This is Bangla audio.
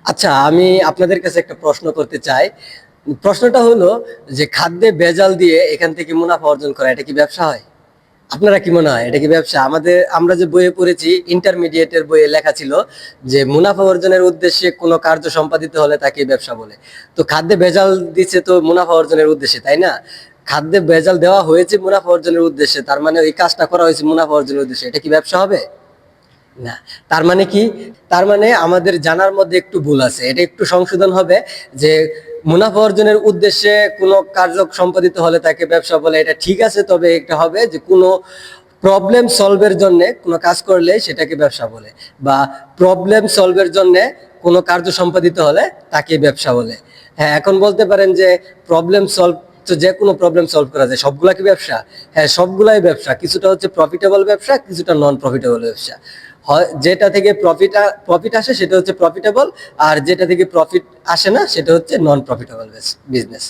আচ্ছা, আমি আপনাদের কাছে একটা প্রশ্ন করতে চাই। প্রশ্নটা হলো যে খাদ্যে ভেজাল দিয়ে এখান থেকে মুনাফা অর্জন করা এটা কি ব্যবসা হয়? আপনারা কি মনে হয় এটা কি ব্যবসা? আমরা যে বইয়ে পড়েছি, ইন্টারমিডিয়েটের বইয়ে লেখা ছিল যে মুনাফা অর্জনের উদ্দেশ্যে কোনো কার্য সম্পাদিত হলে তাকে ব্যবসা বলে। তো খাদ্যে ভেজাল দিচ্ছে তো মুনাফা অর্জনের উদ্দেশ্যে, তাই না? খাদ্যে ভেজাল দেওয়া হয়েছে মুনাফা অর্জনের উদ্দেশ্যে, তার মানে ওই কাজটা করা হয়েছে মুনাফা অর্জনের উদ্দেশ্যে, এটা কি ব্যবসা হবে? না। তার মানে কি? তার মানে আমাদের জানার মধ্যে একটু ভুল আছে, এটা একটু সংশোধন হবে। যে মুনাফা অর্জনের উদ্দেশ্যে কোনো কার্য সম্পাদিত হলে তাকে ব্যবসা বলে, এটা ঠিক আছে। তবে এটা হবে যে কোনো প্রবলেম সলভের জন্য কোনো কাজ করলে সেটাকে ব্যবসা বলে, বা প্রবলেম সলভের জন্য কোনো কার্য সম্পাদিত হলে তাকে ব্যবসা বলে। হ্যাঁ, এখন বলতে পারেন যে প্রবলেম সলভ, তো যে কোনো প্রবলেম সলভ করা যায়, সবগুলা কি ব্যবসা? হ্যাঁ, সবগুলাই ব্যবসা। কিছুটা হচ্ছে প্রফিটেবল ব্যবসা, কিছুটা নন প্রফিটেবল ব্যবসা। হয় যেটা থেকে প্রফিট আসে সেটা হচ্ছে প্রফিটেবল, আর যেটা থেকে প্রফিট আসে না সেটা হচ্ছে নন প্রফিটেবল বিজনেস।